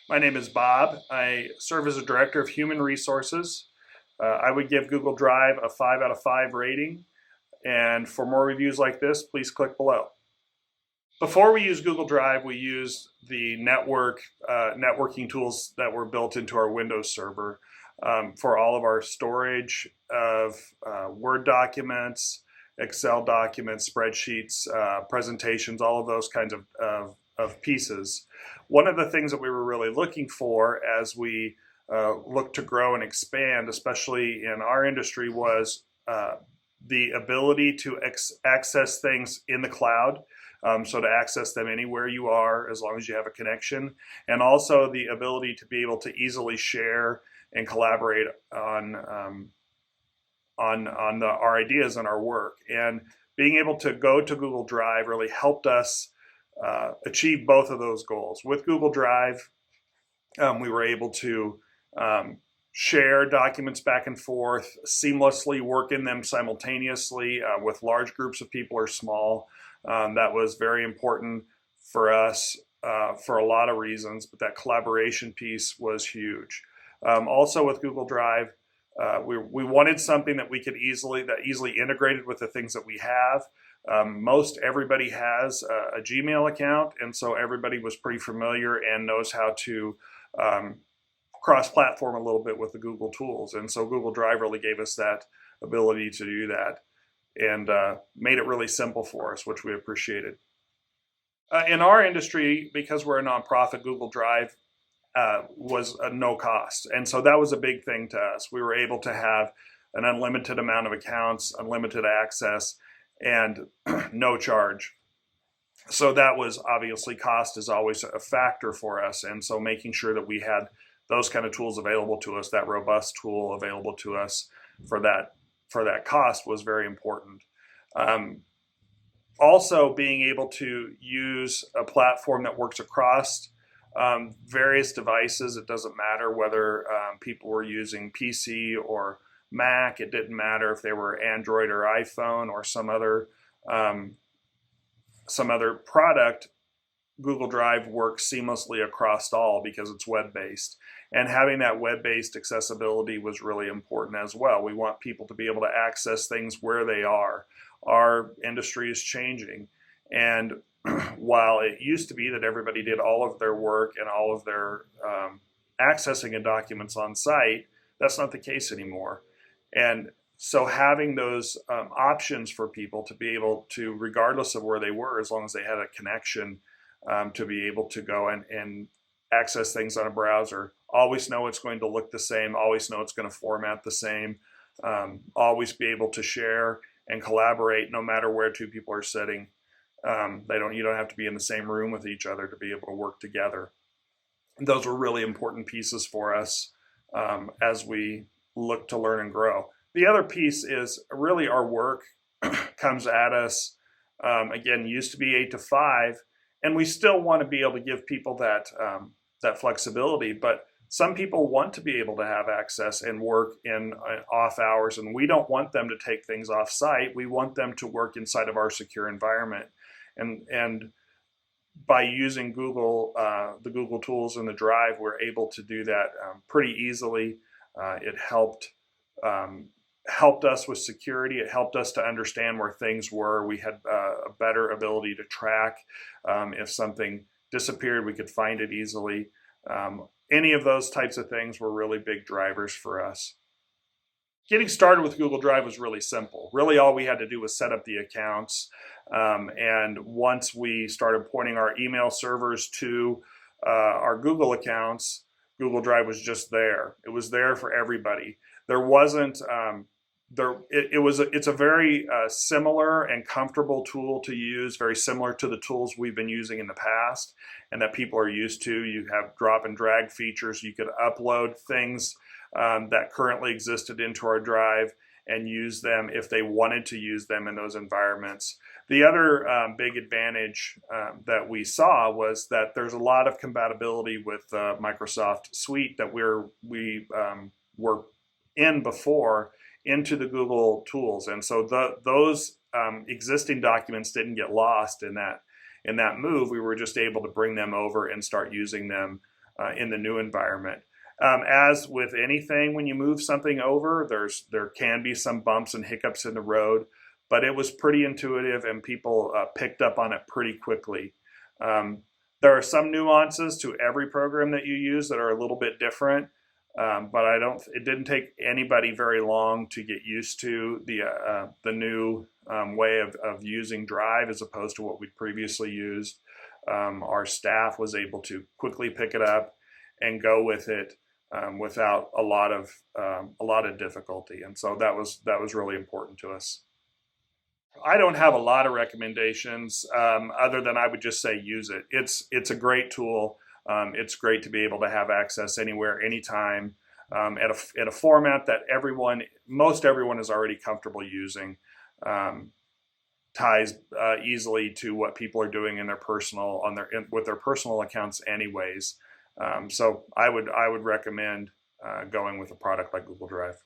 My name is Bob. I serve as a Director of Human Resources. I would give Google Drive a 5 out of 5 rating. And for more reviews like this, please click below. Before we use Google Drive, we use the networking tools that were built into our Windows server for all of our storage of Word documents, Excel documents, spreadsheets, presentations, all of those kinds of pieces. One of the things that we were really looking for as we look to grow and expand, especially in our industry, was the ability to access things in the cloud. So to access them anywhere you are, as long as you have a connection, and also the ability to be able to easily share and collaborate on our ideas and our work. And being able to go to Google Drive really helped us achieve both of those goals. With Google Drive, we were able to share documents back and forth, seamlessly work in them simultaneously with large groups of people or small. That was very important for us for a lot of reasons, but that collaboration piece was huge. Also with Google Drive, we wanted something that we could easily integrated with the things that we have. Most everybody has a Gmail account, and so everybody was pretty familiar and knows how to cross-platform a little bit with the Google tools. And so Google Drive really gave us that ability to do that and made it really simple for us, which we appreciated. In our industry, because we're a nonprofit, Google Drive was a no cost. And so that was a big thing to us. We were able to have an unlimited amount of accounts, unlimited access, and no charge. So that was obviously, cost is always a factor for us. And so making sure that we had those kind of tools available to us, that robust tool available to us for that cost was very important. Also being able to use a platform that works across various devices. It doesn't matter whether people were using PC or Mac. It didn't matter if they were Android or iPhone or some other product. Google Drive works seamlessly across all because it's web-based. And having that web-based accessibility was really important as well. We want people to be able to access things where they are. Our industry is changing. And while it used to be that everybody did all of their work and all of their accessing of documents on site, that's not the case anymore. And so having those options for people to be able to, regardless of where they were, as long as they had a connection, to be able to go and access things on a browser, always know it's going to look the same, always know it's going to format the same, always be able to share and collaborate no matter where two people are sitting. You don't have to be in the same room with each other to be able to work together. Those were really important pieces for us as we look to learn and grow. The other piece is really our work comes at us, again, used to be 8 to 5, and we still want to be able to give people that flexibility, but some people want to be able to have access and work in off hours, and we don't want them to take things off site. We want them to work inside of our secure environment. And by using Google, the Google tools in the Drive, we're able to do that pretty easily. It helped us with security. It helped us to understand where things were. We had a better ability to track. If something disappeared, we could find it easily. Any of those types of things were really big drivers for us. Getting started with Google Drive was really simple. Really all we had to do was set up the accounts. And once we started pointing our email servers to our Google accounts, Google Drive was just there. It was there for everybody. There wasn't, it's a very similar and comfortable tool to use, very similar to the tools we've been using in the past and that people are used to. You have drop and drag features. You could upload things that currently existed into our Drive and use them if they wanted to use them in those environments. The other big advantage that we saw was that there's a lot of compatibility with Microsoft Suite that we were in before into the Google tools, and so those existing documents didn't get lost in that move. We were just able to bring them over and start using them in the new environment. As with anything, when you move something over, there can be some bumps and hiccups in the road, but it was pretty intuitive and people picked up on it pretty quickly. There are some nuances to every program that you use that are a little bit different, but it didn't take anybody very long to get used to the new way of using Drive as opposed to what we'd previously used. Our staff was able to quickly pick it up and go with it without a lot of difficulty, and so that was really important to us. I don't have a lot of recommendations other than I would just say use it. It's a great tool. It's great to be able to have access anywhere, anytime, at a format that most everyone is already comfortable using. Ties easily to what people are doing in their with their personal accounts, anyways. So I would recommend going with a product like Google Drive.